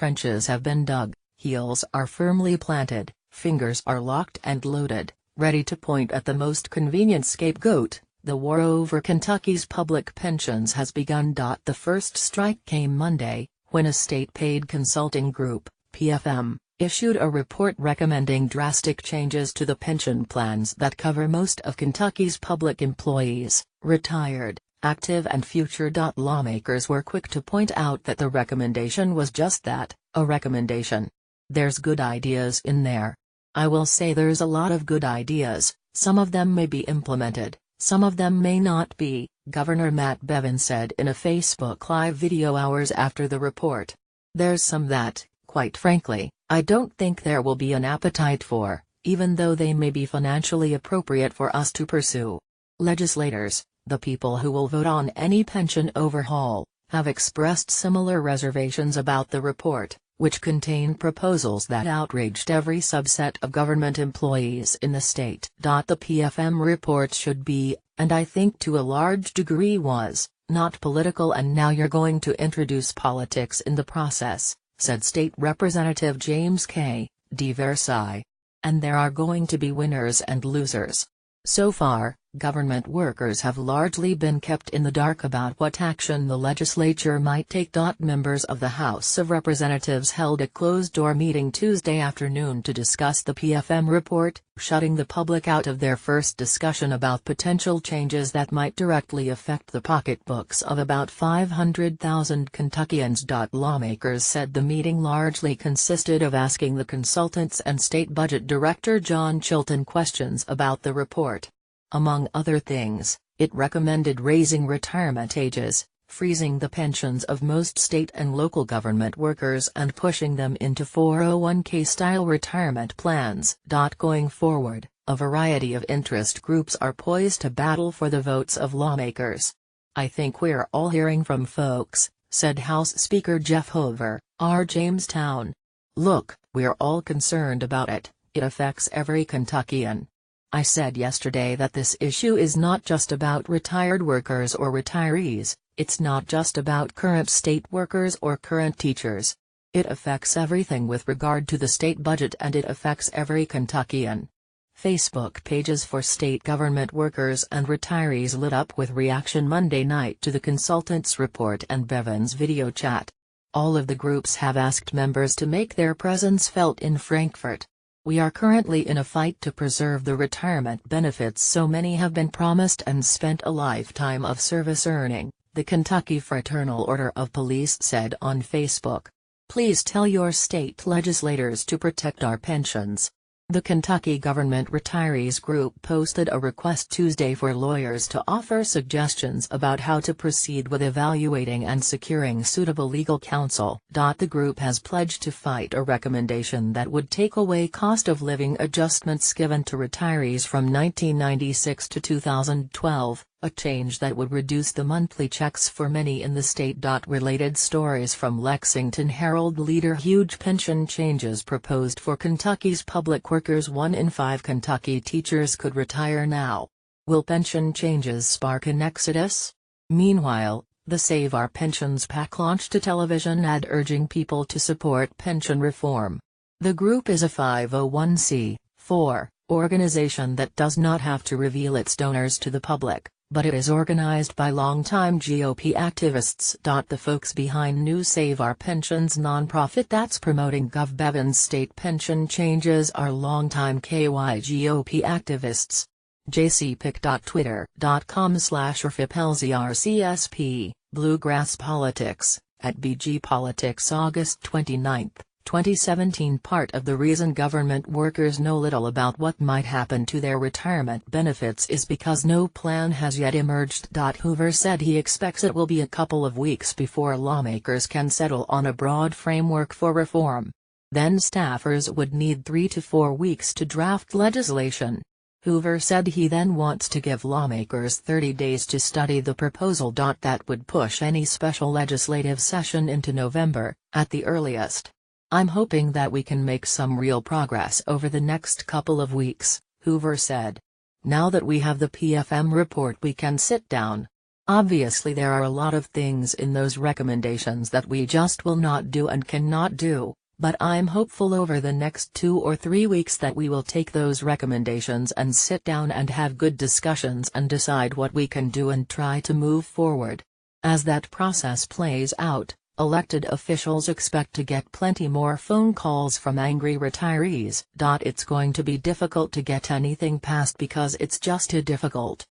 trenches have been dug, heels are firmly planted, fingers are locked and loaded, ready to point at the most convenient scapegoat. The war over Kentucky's public pensions has begun. The first strike came Monday, when a state-paid consulting group, PFM, issued a report recommending drastic changes to the pension plans that cover most of Kentucky's public employees, retired, active and future. Lawmakers were quick to point out that the recommendation was just that, a recommendation. There's good ideas in there. I will say there's a lot of good ideas, some of them may be implemented, some of them may not be, Governor Matt Bevin said in a Facebook Live video hours after the report. There's some that, quite frankly, I don't think there will be an appetite for, even though they may be financially appropriate for us to pursue. Legislators, the people who will vote on any pension overhaul, have expressed similar reservations about the report, which contained proposals that outraged every subset of government employees in the state. The PFM report should be, and I think to a large degree was, not political, and now you're going to introduce politics in the process, said State Representative James K. D. Versailles. And there are going to be winners and losers. So far, government workers have largely been kept in the dark about what action the legislature might take. Members of the House of Representatives held a closed-door meeting Tuesday afternoon to discuss the PFM report, shutting the public out of their first discussion about potential changes that might directly affect the pocketbooks of about 500,000 Kentuckians. Lawmakers said the meeting largely consisted of asking the consultants and State Budget Director John Chilton questions about the report. Among other things, it recommended raising retirement ages, freezing the pensions of most state and local government workers and pushing them into 401k-style retirement plans. Going forward, a variety of interest groups are poised to battle for the votes of lawmakers. I think we're all hearing from folks, said House Speaker Jeff Hoover, R. Jamestown. Look, we're all concerned about it, it affects every Kentuckian. I said yesterday that this issue is not just about retired workers or retirees, it's not just about current state workers or current teachers. It affects everything with regard to the state budget, and it affects every Kentuckian. Facebook pages for state government workers and retirees lit up with reaction Monday night to the consultants' report and Bevin's video chat. All of the groups have asked members to make their presence felt in Frankfort. We are currently in a fight to preserve the retirement benefits so many have been promised and spent a lifetime of service earning, the Kentucky Fraternal Order of Police said on Facebook. Please tell your state legislators to protect our pensions. The Kentucky Government Retirees Group posted a request Tuesday for lawyers to offer suggestions about how to proceed with evaluating and securing suitable legal counsel. The group has pledged to fight a recommendation that would take away cost of living adjustments given to retirees from 1996 to 2012, a change that would reduce the monthly checks for many in the state. Related stories from Lexington Herald leader: huge pension changes proposed for Kentucky's public workers. 1 in 5 Kentucky teachers could retire now. Will pension changes spark an exodus? Meanwhile, the Save Our Pensions PAC launched a television ad urging people to support pension reform. The group is a 501c4 organization that does not have to reveal its donors to the public, but it is organized by longtime GOP activists. The folks behind New Save Our Pensions nonprofit that's promoting Gov. Bevin's state pension changes are longtime KY-GOP activists. jcpic.twitter.com/rfipelzrcsp, Bluegrass Politics, at BG Politics August 29, 2017. Part of the reason government workers know little about what might happen to their retirement benefits is because no plan has yet emerged. Hoover said he expects it will be a couple of weeks before lawmakers can settle on a broad framework for reform. Then staffers would need 3 to 4 weeks to draft legislation. Hoover said he then wants to give lawmakers 30 days to study the proposal. That would push any special legislative session into November, at the earliest. I'm hoping that we can make some real progress over the next couple of weeks, Hoover said. Now that we have the PFM report, we can sit down. Obviously there are a lot of things in those recommendations that we just will not do and cannot do, but I'm hopeful over the next 2 or 3 weeks that we will take those recommendations and sit down and have good discussions and decide what we can do and try to move forward. As that process plays out, elected officials expect to get plenty more phone calls from angry retirees. It's going to be difficult to get anything passed because it's just too difficult.